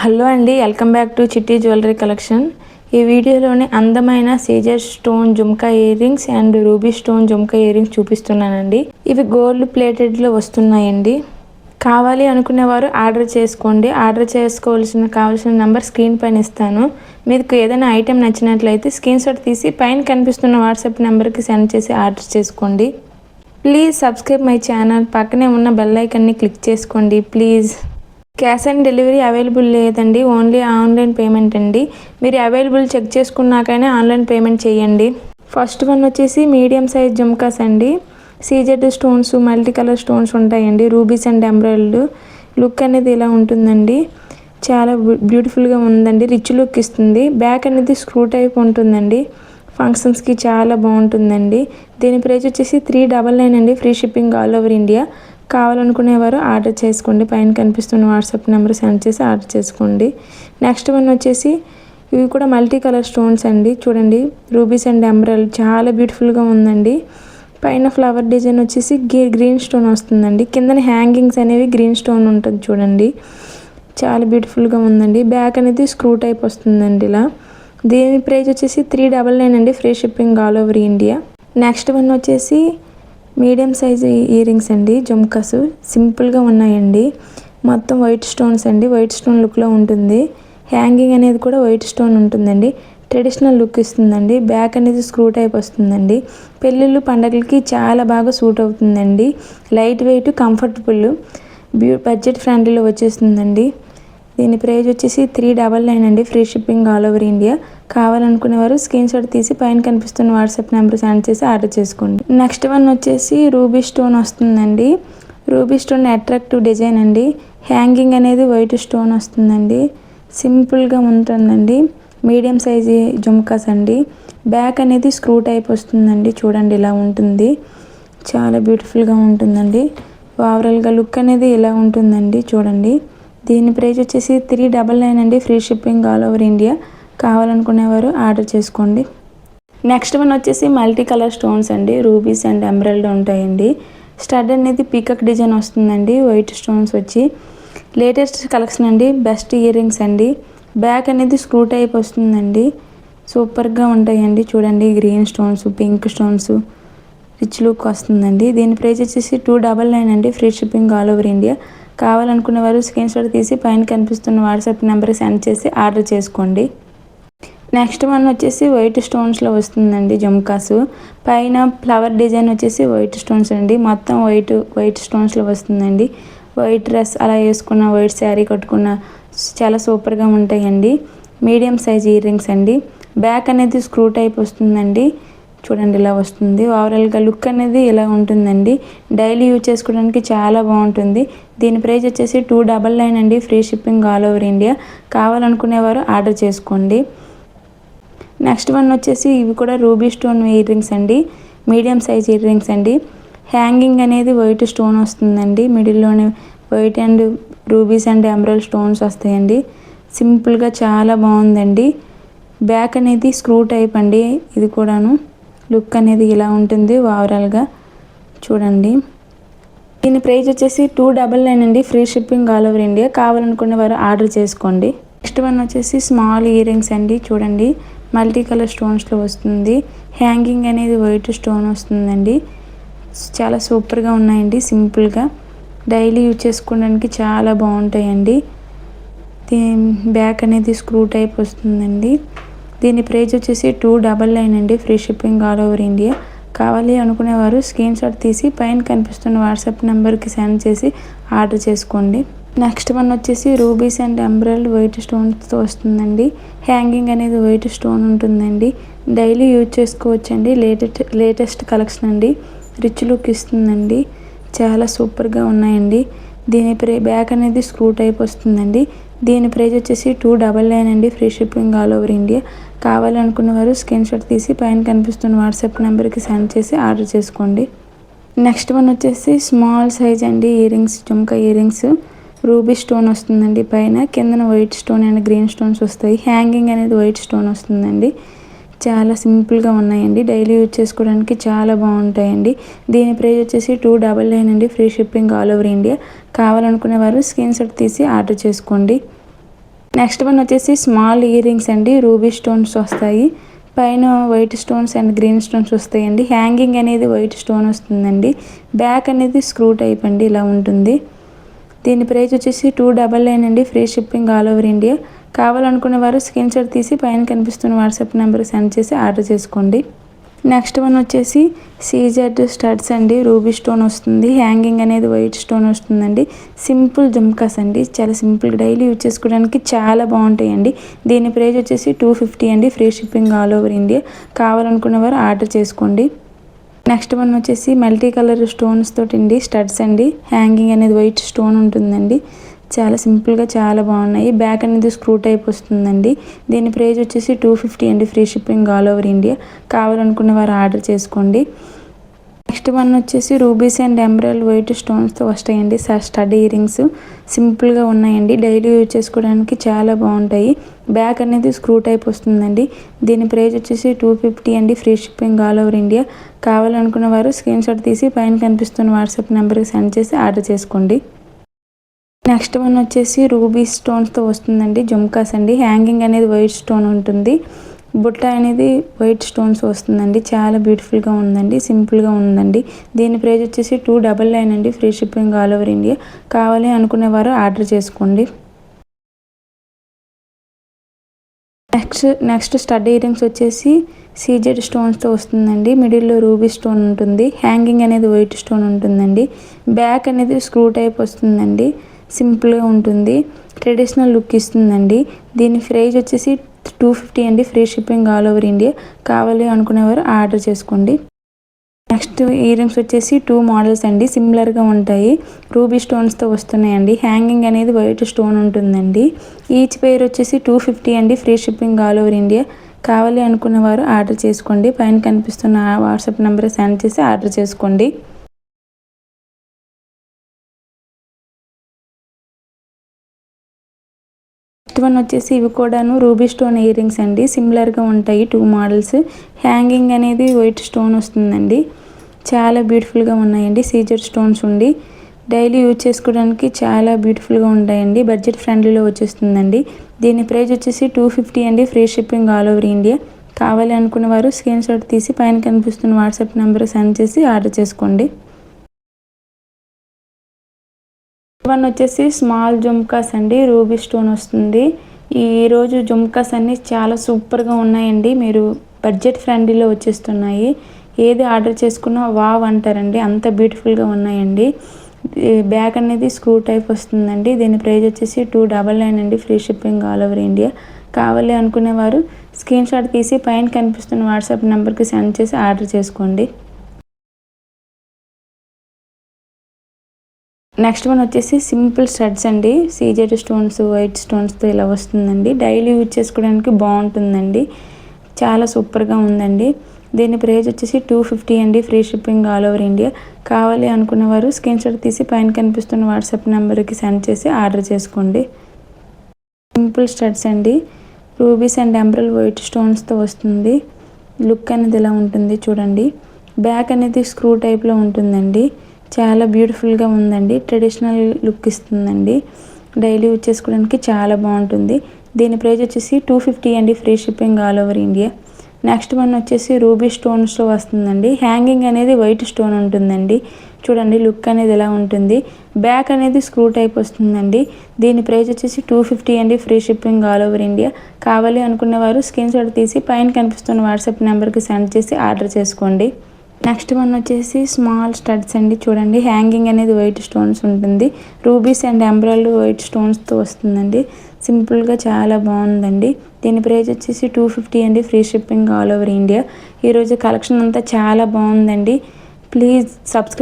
Hello అండి, welcome back to Chitti jewellery collection. ఈ వీడియోలోని అందమైన సీజర్ stone jhumka earrings and ruby stone jhumka earrings చూపిస్తున్నానండి. ఇవి గోల్డ్ ప్లేటెడ్లో వస్తున్నాయండి. కావాలి అనుకునేవారు ఆర్డర్ చేసుకోండి. ఆర్డర్ కావాల్సిన నెంబర్ స్క్రీన్ పైన ఇస్తాను. మీకు ఏదైనా ఐటెం నచ్చినట్లయితే స్క్రీన్ షాట్ తీసి పైన కనిపిస్తున్న వాట్సాప్ నెంబర్కి సెండ్ చేసి ఆర్డర్ చేసుకోండి. Please subscribe my channel. పక్కనే ఉన్న బెల్ ఐకాన్ని క్లిక్ చేసుకోండి please. Cash on delivery available లేదండి, ఓన్లీ ఆన్లైన్ పేమెంట్ అండి. మీరు అవైలబుల్ చెక్ చేసుకున్నాకనే ఆన్లైన్ పేమెంట్ చేయండి. ఫస్ట్ వన్ వచ్చేసి మీడియం సైజ్ జుమ్కాస్ అండి. CZ stones, multi colour stones ఉంటాయండి. Rubies and emerald. లుక్ అనేది ఇలా ఉంటుందండి. చాలా బ్యూటిఫుల్గా ఉందండి. రిచ్ లుక్ ఇస్తుంది. బ్యాక్ అనేది స్క్రూ టైప్ ఉంటుందండి. ఫంక్షన్స్కి చాలా బాగుంటుందండి. దీని ప్రైస్ వచ్చేసి 399 అండి. Free shipping all over India. కావాలనుకునేవారు ఆర్డర్ చేసుకోండి. పైన కనిపిస్తున్న వాట్సాప్ నెంబర్ సెండ్ చేసి ఆర్డర్ చేసుకోండి. నెక్స్ట్ వన్ వచ్చేసి ఇవి కూడా మల్టీ కలర్ స్టోన్స్ అండి. చూడండి, రూబీస్ అండ్ ఎమరాల్డ్ చాలా బ్యూటిఫుల్గా ఉందండి. పైన ఫ్లవర్ డిజైన్ వచ్చేసి గ్రీన్ స్టోన్ వస్తుందండి. కింద హ్యాంగింగ్స్ అనేవి గ్రీన్ స్టోన్ ఉంటుంది చూడండి. చాలా బ్యూటిఫుల్గా ఉందండి. బ్యాక్ అనేది స్క్రూ టైప్ వస్తుందండి ఇలా. దీని ప్రైస్ వచ్చేసి 399 అండి. Free shipping all over India. Next one వచ్చేసి మీడియం సైజ్ ఇయర్ రింగ్స్ అండి. జుమ్కాస్ సింపుల్గా ఉన్నాయండి. మొత్తం వైట్ స్టోన్స్ అండి. వైట్ స్టోన్ లుక్లో ఉంటుంది. హ్యాంగింగ్ అనేది కూడా వైట్ స్టోన్ ఉంటుందండి. ట్రెడిషనల్ లుక్ ఇస్తుందండి. బ్యాక్ అనేది స్క్రూ టైప్ వస్తుందండి. పెళ్ళిళ్ళు పండగలకి చాలా బాగా సూట్ అవుతుందండి. లైట్ వెయిట్, కంఫర్టబుల్, బడ్జెట్ ఫ్రెండ్లీలో వచ్చేస్తుందండి. దీని ప్రైస్ వచ్చేసి 399 అండి. Free shipping all over India. కావాలనుకునేవారు స్క్రీన్ షాట్ తీసి పైన కనిపిస్తున్న వాట్సాప్ నెంబర్ సెండ్ చేసి ఆర్డర్ చేసుకోండి. నెక్స్ట్ వన్ వచ్చేసి రూబీ స్టోన్ వస్తుందండి. రూబీ స్టోన్ అట్రాక్టివ్ డిజైన్ అండి. హ్యాంగింగ్ అనేది వైట్ స్టోన్ వస్తుందండి. సింపుల్గా ఉంటుందండి. మీడియం సైజు జుమ్కాస్ అండి. బ్యాక్ అనేది స్క్రూ టైప్ వస్తుందండి. చూడండి ఇలా ఉంటుంది. చాలా బ్యూటిఫుల్గా ఉంటుందండి. ఓవరాల్గా లుక్ అనేది ఇలా ఉంటుందండి. చూడండి. దీని ప్రైస్ వచ్చేసి 399 అండి. Free shipping all over India. కావాలనుకునేవారు ఆర్డర్ చేసుకోండి. నెక్స్ట్ వన్ వచ్చేసి మల్టీ కలర్ స్టోన్స్ అండి. రూబీస్ అండ్ ఎమరాల్డ్ ఉంటాయండి. స్టడ్ అనేది పీకాక్ డిజైన్ వస్తుందండి. వైట్ స్టోన్స్ వచ్చి లేటెస్ట్ కలెక్షన్ అండి. బెస్ట్ ఇయర్ రింగ్స్ అండి. బ్యాక్ అనేది స్క్రూ టైప్ వస్తుందండి. సూపర్గా ఉంటాయండి. చూడండి, green stones, pink stones, rich look వస్తుందండి. దీని ప్రైస్ వచ్చేసి 299 అండి. Free shipping all over India. కావాలనుకునేవారు స్క్రీన్ షాట్ తీసి పైన కనిపిస్తున్న వాట్సాప్ నెంబర్కి సెండ్ చేసి ఆర్డర్ చేసుకోండి. నెక్స్ట్ వన్ వచ్చేసి వైట్ స్టోన్స్లో వస్తుందండి. జుమ్కాస్ పైన ఫ్లవర్ డిజైన్ వచ్చేసి వైట్ స్టోన్స్ అండి. మొత్తం వైట్ స్టోన్స్లో వస్తుందండి. వైట్ డ్రెస్ అలా వేసుకున్న, వైట్ శారీ కట్టుకున్న చాలా సూపర్గా ఉంటాయండి. మీడియం సైజ్ ఇయర్ రింగ్స్ అండి. బ్యాక్ అనేది స్క్రూ టైప్ వస్తుందండి. చూడండి ఇలా వస్తుంది. ఓవరాల్గా లుక్ అనేది ఇలా ఉంటుందండి. డైలీ యూజ్ చేసుకోవడానికి చాలా బాగుంటుంది. దీని ప్రైస్ వచ్చేసి 299 అండి. Free shipping all over India. కావాలనుకునేవారు ఆర్డర్ చేసుకోండి. నెక్స్ట్ వన్ వచ్చేసి ఇవి కూడా రూబీ స్టోన్ ఇయర్ రింగ్స్ అండి. మీడియం సైజ్ ఇయర్ రింగ్స్ అండి. హ్యాంగింగ్ అనేది వైట్ స్టోన్ వస్తుందండి. మిడిల్లోనే white and rubies and emerald stones వస్తాయండి. సింపుల్గా చాలా బాగుందండి. బ్యాక్ అనేది స్క్రూ టైప్ అండి. ఇది కూడాను లుక్ అనేది ఇలా ఉంటుంది ఓవరాల్గా. చూడండి. దీని ప్రైస్ వచ్చేసి 299 అండి. Free shipping all over India. కావాలనుకునే వారు ఆర్డర్ చేసుకోండి. నెక్స్ట్ వన్ వచ్చేసి స్మాల్ ఇయర్ రింగ్స్ అండి. చూడండి, మల్టీ కలర్ స్టోన్స్లో వస్తుంది. హ్యాంగింగ్ అనేది వైట్ స్టోన్ వస్తుందండి. చాలా సూపర్గా ఉన్నాయండి. సింపుల్గా డైలీ యూజ్ చేసుకోవడానికి చాలా బాగుంటాయండి. దీని బ్యాక్ అనేది స్క్రూ టైప్ వస్తుందండి. దీని ప్రైస్ వచ్చేసి 299 అండి. Free shipping all over India. కావాలి అనుకునేవారు స్క్రీన్ షాట్ తీసి పైన కనిపిస్తున్న వాట్సాప్ నెంబర్కి సెండ్ చేసి ఆర్డర్ చేసుకోండి. నెక్స్ట్ వన్ వచ్చేసి రూబీస్ అండ్ ఎమరాల్డ్ వైట్ స్టోన్స్తో వస్తుందండి. హ్యాంగింగ్ అనేది వైట్ స్టోన్ ఉంటుందండి. డైలీ యూజ్ చేసుకోవచ్చండి. లేటెస్ట్ కలెక్షన్ అండి. రిచ్ లుక్ ఇస్తుందండి. చాలా సూపర్గా ఉన్నాయండి. దీని బ్యాక్ అనేది స్క్రూ టైప్ వస్తుందండి. దీని ప్రైస్ వచ్చేసి 299 అండి. Free shipping all over India. కావాలనుకున్నవారు స్క్రీన్ షాట్ తీసి పైన కనిపిస్తున్న వాట్సాప్ నెంబర్కి సెండ్ చేసి ఆర్డర్ చేసుకోండి. నెక్స్ట్ వన్ వచ్చేసి స్మాల్ సైజ్ అండి. Earrings, jhumka earrings. Ruby stone వస్తుందండి. పైన కిందన white stone and green stones వస్తాయి. హ్యాంగింగ్ అనేది వైట్ స్టోన్ వస్తుందండి. చాలా సింపుల్గా ఉన్నాయండి. డైలీ యూజ్ చేసుకోవడానికి చాలా బాగుంటాయండి. దీని ప్రైస్ వచ్చేసి 299 అండి. Free shipping all over India. కావాలనుకునేవారు స్క్రీన్ షాట్ తీసి ఆర్డర్ చేసుకోండి. నెక్స్ట్ వన్ వచ్చేసి స్మాల్ ఇయర్ రింగ్స్ అండి, రూబీ స్టోన్స్ వస్తాయి. పైన white stones and green stones వస్తాయండి. హ్యాంగింగ్ అనేది వైట్ స్టోన్ వస్తుందండి. బ్యాక్ అనేది స్క్రూ టైప్ అండి, ఇలా ఉంటుంది. దీని ప్రైస్ వచ్చేసి 299 అండి. Free shipping all over India. కావాలనుకునే వారు స్క్రీన్ షాట్ తీసి పైన కనిపిస్తున్న వాట్సాప్ నెంబర్కి సెండ్ చేసి ఆర్డర్ చేసుకోండి. నెక్స్ట్ వన్ వచ్చేసి సీజెడ్ స్టడ్స్ అండి, రూబీ స్టోన్ వస్తుంది. హ్యాంగింగ్ అనేది వైట్ స్టోన్ వస్తుందండి. సింపుల్ జుమ్కాస్ అండి, చాలా సింపుల్, డైలీ యూజ్ చేసుకోవడానికి చాలా బాగుంటాయండి. దీని ప్రైస్ వచ్చేసి 250 అండి. Free shipping all over India. కావాలనుకునేవారు ఆర్డర్ చేసుకోండి. నెక్స్ట్ వన్ వచ్చేసి మల్టీ కలర్ స్టోన్స్ తోటి అండి స్టడ్స్ అండి. హ్యాంగింగ్ అనేది వైట్ స్టోన్ ఉంటుందండి. చాలా సింపుల్గా చాలా బాగున్నాయి. బ్యాక్ అనేది స్క్రూ టైప్ వస్తుందండి. దీని ప్రైస్ వచ్చేసి 250 అండి. Free shipping all over India. కావాలనుకున్న వారు ఆర్డర్ చేసుకోండి. నెక్స్ట్ వన్ వచ్చేసి రూబీస్ అండ్ ఎమరాల్డ్ వైట్ స్టోన్స్తో వస్తాయండి స్టడ్ ఇయర్ రింగ్స్. సింపుల్గా ఉన్నాయండి, డైలీ యూజ్ చేసుకోవడానికి చాలా బాగుంటాయి. బ్యాక్ అనేది స్క్రూ టైప్ వస్తుందండి. దీని ప్రైస్ వచ్చేసి 250 అండి. Free shipping all over India. కావాలనుకున్న వారు స్క్రీన్ షాట్ తీసి పైన కనిపిస్తున్న వాట్సాప్ నెంబర్కి సెండ్ చేసి ఆర్డర్ చేసుకోండి. నెక్స్ట్ వన్ వచ్చేసి రూబీ స్టోన్స్తో వస్తుందండి జుమ్కాస్ అండి. హ్యాంగింగ్ అనేది వైట్ స్టోన్ ఉంటుంది. బుట్ట అనేది వైట్ స్టోన్స్ వస్తుందండి. చాలా బ్యూటిఫుల్గా ఉందండి, సింపుల్గా ఉందండి. దీని ప్రైస్ వచ్చేసి 299 అండి. Free shipping all over India. కావాలి అనుకునేవారు ఆర్డర్ చేసుకోండి. నెక్స్ట్ స్టడ్ ఇయర్ రింగ్స్ వచ్చేసి సీజెడ్ స్టోన్స్తో వస్తుందండి. మిడిల్లో రూబీ స్టోన్ ఉంటుంది. హ్యాంగింగ్ అనేది వైట్ స్టోన్ ఉంటుందండి. బ్యాక్ అనేది స్క్రూ టైప్ వస్తుందండి. సింపుల్గా ఉంటుంది, ట్రెడిషనల్ లుక్ ఇస్తుందండి. దీని ప్రైస్ వచ్చేసి 250 అండి. Free shipping all over India. కావాలి అనుకునేవారు ఆర్డర్ చేసుకోండి. నెక్స్ట్ ఇయర్ రింగ్స్ వచ్చేసి 2 మోడల్స్ అండి, సిమిలర్గా ఉంటాయి. రూబీ స్టోన్స్తో వస్తున్నాయండి. హ్యాంగింగ్ అనేది వైట్ స్టోన్ ఉంటుందండి. ఈచ్ పెయిర్ వచ్చేసి 250 అండి. Free shipping all over India. కావాలి అనుకునేవారు ఆర్డర్ చేసుకోండి. పైన కనిపిస్తున్న వాట్సాప్ నెంబర్ సెండ్ చేసి ఆర్డర్ చేసుకోండి. నెక్స్ట్ వన్ వచ్చేసి ఇవి కూడాను రూబీ స్టోన్ ఇయర్ రింగ్స్ అండి, సిమిలర్గా ఉంటాయి. 2 మోడల్స్. హ్యాంగింగ్ అనేది వైట్ స్టోన్ వస్తుందండి. చాలా బ్యూటిఫుల్గా ఉన్నాయండి. సీజర్ స్టోన్స్ ఉండి డైలీ యూజ్ చేసుకోవడానికి చాలా బ్యూటిఫుల్గా ఉంటాయండి. బడ్జెట్ ఫ్రెండ్లీలో వచ్చేస్తుందండి. దీని ప్రైస్ వచ్చేసి 250 అండి. Free shipping all over India. కావాలి అనుకున్న వారు స్క్రీన్ షాట్ తీసి పైన కనిపిస్తున్న వాట్సాప్ నెంబర్ సెండ్ చేసి ఆర్డర్ చేసుకోండి. వన్ వచ్చేసి స్మాల్ జుమ్కాస్ అండి, రూబీ స్టోన్ వస్తుంది. ఈరోజు జుమ్కాస్ అన్నీ చాలా సూపర్గా ఉన్నాయండి. మీరు బడ్జెట్ ఫ్రెండ్లీలో వచ్చేస్తున్నాయి. ఏది ఆర్డర్ చేసుకున్నా వావ్ అంటారండి, అంత బ్యూటిఫుల్గా ఉన్నాయండి. బ్యాక్ అనేది స్క్రూ టైప్ వస్తుందండి. దీని ప్రైస్ వచ్చేసి 299 అండి. Free shipping all over India. కావాలి అనుకునేవారు స్క్రీన్ షాట్ తీసి పైన కనిపిస్తున్న వాట్సాప్ నెంబర్కి సెండ్ చేసి ఆర్డర్ చేసుకోండి. నెక్స్ట్ వన్ వచ్చేసి సింపుల్ స్టడ్స్ అండి. సీజెడ్ స్టోన్స్ వైట్ స్టోన్స్తో ఇలా వస్తుందండి. డైలీ యూజ్ చేసుకోవడానికి బాగుంటుందండి, చాలా సూపర్గా ఉందండి. దీని ప్రైస్ వచ్చేసి 250 అండి. Free shipping all over India. కావాలి అనుకునేవారు స్క్రీన్ షాట్ తీసి పైన కనిపిస్తున్న వాట్సాప్ నెంబర్కి సెండ్ చేసి ఆర్డర్ చేసుకోండి. సింపుల్ స్టడ్స్ అండి, రూబీస్ అండ్ ఎమరాల్డ్ వైట్ స్టోన్స్తో వస్తుంది. లుక్ అనేది ఇలా ఉంటుంది చూడండి. బ్యాక్ అనేది స్క్రూ టైప్లో ఉంటుందండి. చాలా బ్యూటిఫుల్గా ఉందండి, ట్రెడిషనల్ లుక్ ఇస్తుందండి. డైలీ యూజ్ చేసుకోవడానికి చాలా బాగుంటుంది. దీని ప్రైస్ వచ్చేసి 250 అండి. Free shipping all over India. Next one వచ్చేసి రూబీ స్టోన్స్తో వస్తుందండి. హ్యాంగింగ్ అనేది వైట్ స్టోన్ ఉంటుందండి. చూడండి లుక్ అనేది ఎలా ఉంటుంది. బ్యాక్ అనేది స్క్రూ టైప్ వస్తుందండి. దీని ప్రైస్ వచ్చేసి 250 అండి. Free shipping all over India. కావాలి అనుకునేవారు స్క్రీన్ షాట్ తీసి పైన కనిపిస్తున్న వాట్సాప్ నెంబర్కి సెండ్ చేసి ఆర్డర్ చేసుకోండి. నెక్స్ట్ వన్ వచ్చేసి స్మాల్ స్టడ్స్ అండి. చూడండి హ్యాంగింగ్ అనేది వైట్ స్టోన్స్ ఉంటుంది. రూబీస్ అండ్ ఎమరాల్డ్ వైట్ స్టోన్స్తో వస్తుందండి. సింపుల్గా చాలా బాగుందండి. దీని ప్రైస్ వచ్చేసి 250 అండి. Free shipping all over India. ఈరోజు కలెక్షన్ అంతా చాలా బాగుందండి. Please subscribe.